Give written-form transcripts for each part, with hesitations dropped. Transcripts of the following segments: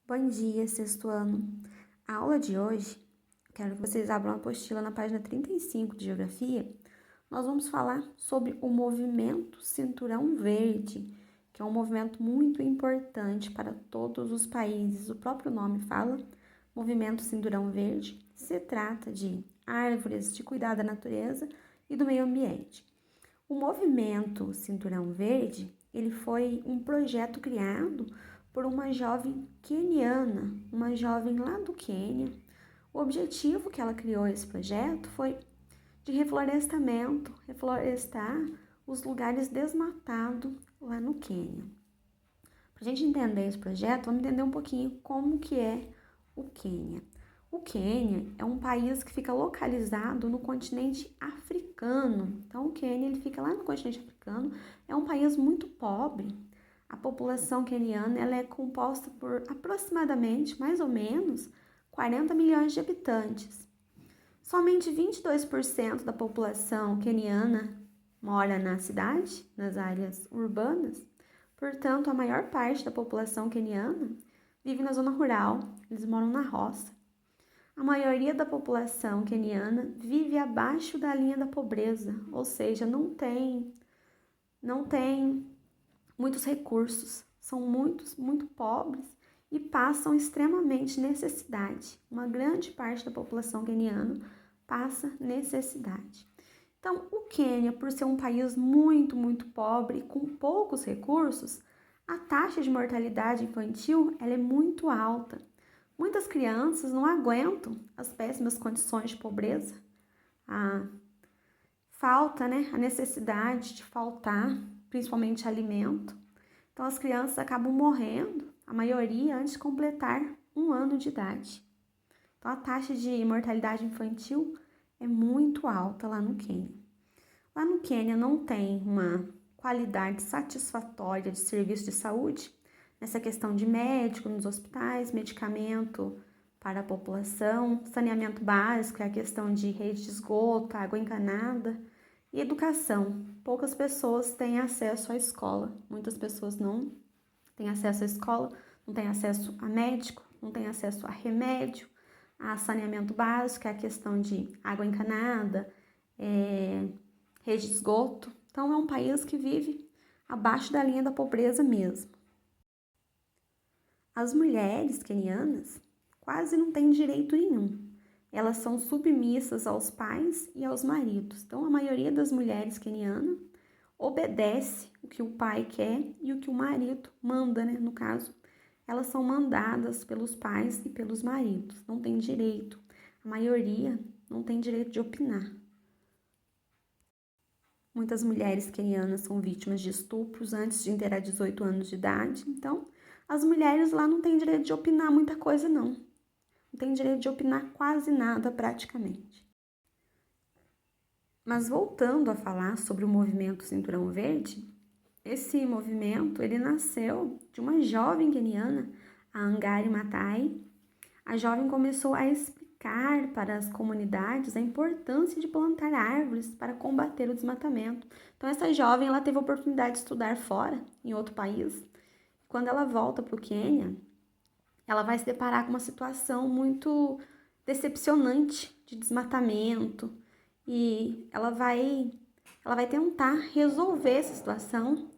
Bom dia, sexto ano. A aula de hoje, quero que vocês abram a apostila na página 35 de Geografia. Nós vamos falar sobre o movimento Cinturão Verde, que é um movimento muito importante para todos os países. O próprio nome fala, movimento Cinturão Verde. Se trata de árvores, de cuidar da natureza e do meio ambiente. O movimento Cinturão Verde, ele foi um projeto criado por uma jovem queniana, uma jovem lá do Quênia. O objetivo que ela criou esse projeto foi de reflorestamento, reflorestar os lugares desmatados lá no Quênia. Para a gente entender esse projeto, vamos entender um pouquinho como que é o Quênia. O Quênia é um país que fica localizado no continente africano. Então, o Quênia ele fica lá no continente africano. É um país muito pobre. A população queniana ela é composta por aproximadamente, mais ou menos, 40 milhões de habitantes. Somente 22% da população queniana mora na cidade, nas áreas urbanas. Portanto, a maior parte da população queniana vive na zona rural, eles moram na roça. A maioria da população queniana vive abaixo da linha da pobreza, ou seja, não tem muitos recursos, são muito pobres e passam extremamente necessidade. Uma grande parte da população queniana passa necessidade. Então, o Quênia, por ser um país muito pobre, com poucos recursos, a taxa de mortalidade infantil ela é muito alta. Muitas crianças não aguentam as péssimas condições de pobreza, a falta, a necessidade de faltar, principalmente alimento. Então, as crianças acabam morrendo, a maioria, antes de completar 1 ano de idade. Então, a taxa de mortalidade infantil é muito alta lá no Quênia. Lá no Quênia não tem uma qualidade satisfatória de serviço de saúde, nessa questão de médico nos hospitais, medicamento para a população, saneamento básico, é a questão de rede de esgoto, água encanada e educação. Poucas pessoas têm acesso à escola, muitas pessoas não têm acesso à escola, não têm acesso a médico, não têm acesso a remédio, a saneamento básico, é a questão de água encanada, rede de esgoto. Então, é um país que vive abaixo da linha da pobreza mesmo. As mulheres quenianas quase não têm direito nenhum. Elas são submissas aos pais e aos maridos. Então, a maioria das mulheres quenianas obedece o que o pai quer e o que o marido manda, No caso, elas são mandadas pelos pais e pelos maridos. Não tem direito. A maioria não tem direito de opinar. Muitas mulheres quenianas são vítimas de estupros antes de ter 18 anos de idade. Então, as mulheres lá não têm direito de opinar muita coisa, não. Não tem direito de opinar quase nada, praticamente. Mas voltando a falar sobre o movimento Cinturão Verde, esse movimento, ele nasceu de uma jovem queniana, a Wangari Maathai. A jovem começou a explicar para as comunidades a importância de plantar árvores para combater o desmatamento. Então, essa jovem ela teve a oportunidade de estudar fora, em outro país. Quando ela volta para o Quênia, ela vai se deparar com uma situação muito decepcionante de desmatamento e ela vai tentar resolver essa situação.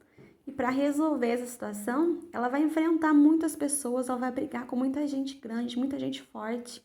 E para resolver essa situação, ela vai enfrentar muitas pessoas, ela vai brigar com muita gente grande, muita gente forte.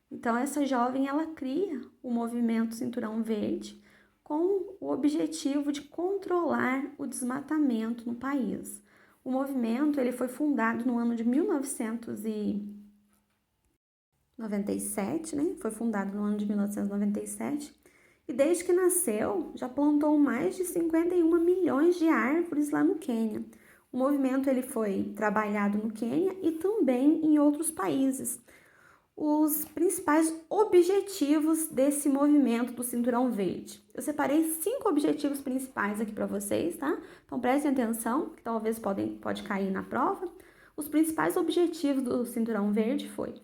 Então, essa jovem, ela cria o movimento Cinturão Verde com o objetivo de controlar o desmatamento no país. O movimento ele foi fundado no ano de 1997, Foi fundado no ano de 1997 e desde que nasceu já plantou mais de 51 milhões de árvores lá no Quênia. O movimento ele foi trabalhado no Quênia e também em outros países. Os principais objetivos desse movimento do Cinturão Verde. Eu separei 5 objetivos principais aqui para vocês, tá? Então prestem atenção, que talvez pode cair na prova. Os principais objetivos do Cinturão Verde foi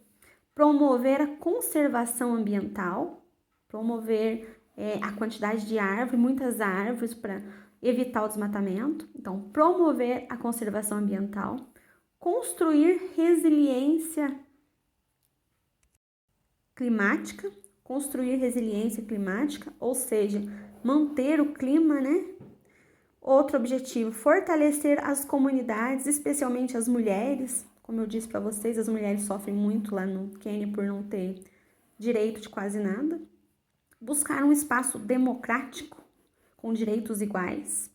promover a conservação ambiental, promover a quantidade de árvores, muitas árvores para evitar o desmatamento. Então, promover a conservação ambiental, construir resiliência climática, ou seja, manter o clima, né? Outro objetivo, fortalecer as comunidades, especialmente as mulheres. Como eu disse para vocês, as mulheres sofrem muito lá no Quênia por não ter direito de quase nada. Buscar um espaço democrático, com direitos iguais.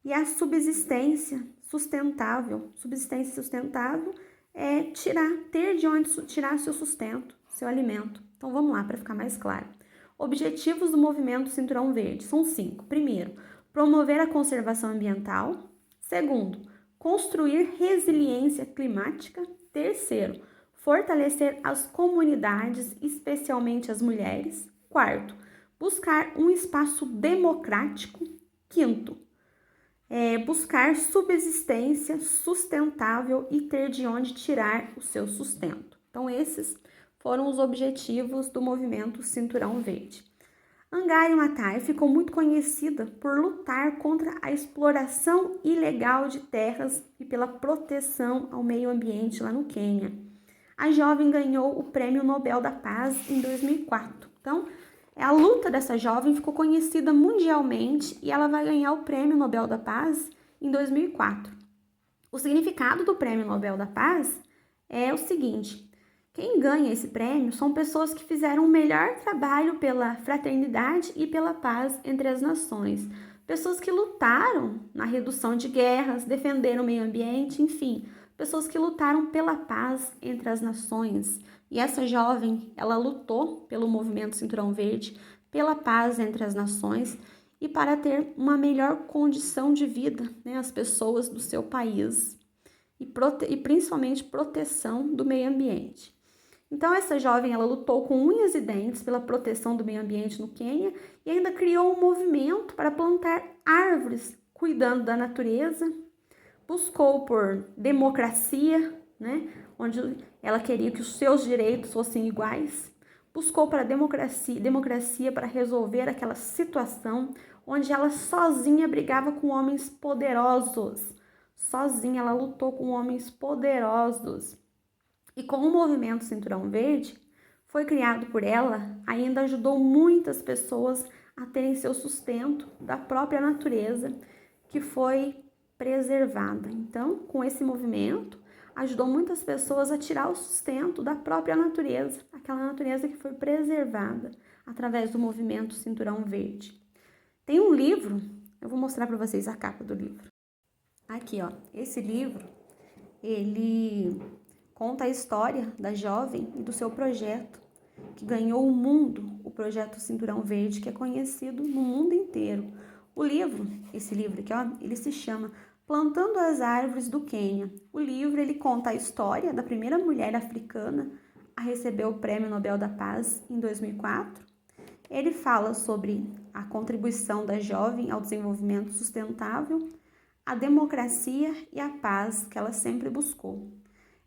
E a subsistência sustentável. Subsistência sustentável é ter de onde tirar seu sustento, seu alimento. Então vamos lá, para ficar mais claro. Objetivos do movimento Cinturão Verde são 5. Primeiro, promover a conservação ambiental. Segundo, construir resiliência climática. Terceiro, fortalecer as comunidades, especialmente as mulheres. Quarto, buscar um espaço democrático. Quinto, buscar subsistência sustentável e ter de onde tirar o seu sustento. Então, esses foram os objetivos do movimento Cinturão Verde. Angari Maathai ficou muito conhecida por lutar contra a exploração ilegal de terras e pela proteção ao meio ambiente lá no Quênia. A jovem ganhou o Prêmio Nobel da Paz em 2004. Então, a luta dessa jovem ficou conhecida mundialmente e ela vai ganhar o Prêmio Nobel da Paz em 2004. O significado do Prêmio Nobel da Paz é o seguinte: quem ganha esse prêmio são pessoas que fizeram o melhor trabalho pela fraternidade e pela paz entre as nações. Pessoas que lutaram na redução de guerras, defenderam o meio ambiente, enfim, pessoas que lutaram pela paz entre as nações. E essa jovem, ela lutou pelo movimento Cinturão Verde, pela paz entre as nações e para ter uma melhor condição de vida, né, as pessoas do seu país e principalmente proteção do meio ambiente. Então, essa jovem, ela lutou com unhas e dentes pela proteção do meio ambiente no Quênia e ainda criou um movimento para plantar árvores, cuidando da natureza. Buscou por democracia, né, onde ela queria que os seus direitos fossem iguais. Buscou para democracia para resolver aquela situação onde ela sozinha brigava com homens poderosos. Sozinha, ela lutou com homens poderosos. E com o movimento Cinturão Verde, foi criado por ela, ainda ajudou muitas pessoas a terem seu sustento da própria natureza, que foi preservada. Então, com esse movimento, ajudou muitas pessoas a tirar o sustento da própria natureza, aquela natureza que foi preservada através do movimento Cinturão Verde. Tem um livro, eu vou mostrar para vocês a capa do livro. Aqui, ó, esse livro, ele conta a história da jovem e do seu projeto, que ganhou o mundo, o projeto Cinturão Verde, que é conhecido no mundo inteiro. O livro, esse livro aqui, ó, ele se chama Plantando as Árvores do Quênia. O livro, ele conta a história da primeira mulher africana a receber o Prêmio Nobel da Paz em 2004. Ele fala sobre a contribuição da jovem ao desenvolvimento sustentável, a democracia e a paz que ela sempre buscou.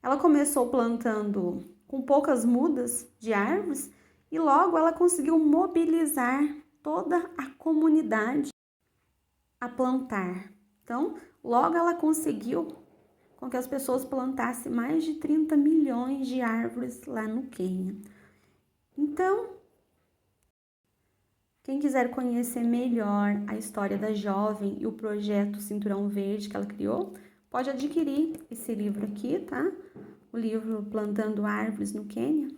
Ela começou plantando com poucas mudas de árvores e logo ela conseguiu mobilizar toda a comunidade a plantar. Então, logo ela conseguiu com que as pessoas plantassem mais de 30 milhões de árvores lá no Quênia. Então, quem quiser conhecer melhor a história da jovem e o projeto Cinturão Verde que ela criou, pode adquirir esse livro aqui, tá? O livro Plantando Árvores no Quênia.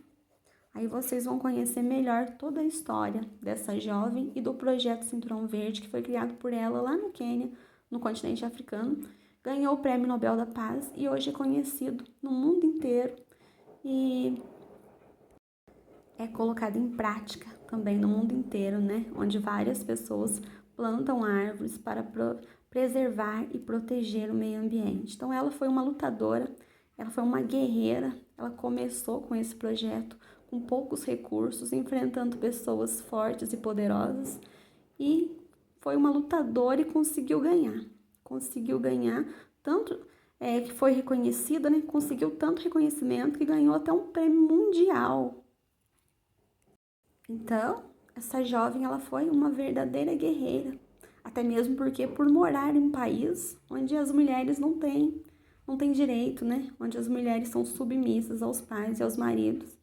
Aí vocês vão conhecer melhor toda a história dessa jovem e do projeto Cinturão Verde, que foi criado por ela lá no Quênia, no continente africano. Ganhou o Prêmio Nobel da Paz e hoje é conhecido no mundo inteiro e é colocado em prática também no mundo inteiro, né? Onde várias pessoas plantam árvores para preservar e proteger o meio ambiente. Então, ela foi uma lutadora, ela foi uma guerreira, ela começou com esse projeto com poucos recursos, enfrentando pessoas fortes e poderosas e foi uma lutadora e conseguiu ganhar. Conseguiu ganhar tanto que foi reconhecida, né? Conseguiu tanto reconhecimento que ganhou até um prêmio mundial. Então, essa jovem, ela foi uma verdadeira guerreira, até mesmo porque por morar em um país onde as mulheres não têm não tem direito, né? Onde as mulheres são submissas aos pais e aos maridos.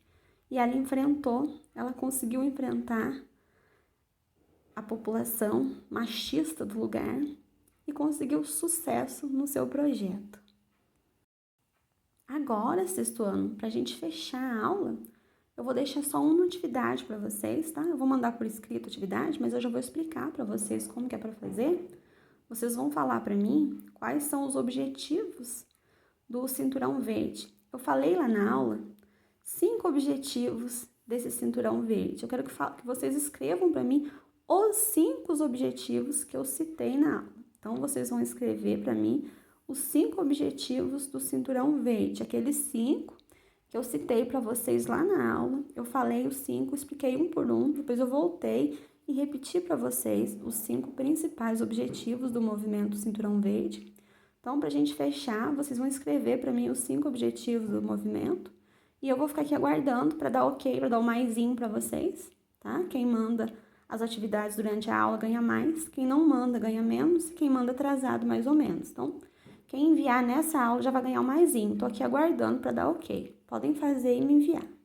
E ela conseguiu enfrentar a população machista do lugar e conseguiu sucesso no seu projeto. Agora, sexto ano, para a gente fechar a aula, eu vou deixar só uma atividade para vocês, tá? Eu vou mandar por escrito a atividade, mas eu já vou explicar para vocês como que é para fazer. Vocês vão falar para mim quais são os objetivos do cinturão verde. Eu falei lá na aula 5 objetivos desse cinturão verde. Eu quero que vocês escrevam para mim os 5 objetivos que eu citei na aula. Então, vocês vão escrever para mim os 5 objetivos do cinturão verde, aqueles 5 que eu citei para vocês lá na aula. Eu falei os 5, expliquei um por um, depois eu voltei e repeti para vocês os 5 principais objetivos do movimento Cinturão Verde. Então, para a gente fechar, vocês vão escrever para mim os 5 objetivos do movimento e eu vou ficar aqui aguardando para dar ok, para dar o maisinho para vocês, tá? Quem manda as atividades durante a aula ganha mais, quem não manda ganha menos, quem manda atrasado mais ou menos. Então, quem enviar nessa aula já vai ganhar o maisinho. Tô aqui aguardando para dar ok. Podem fazer e me enviar.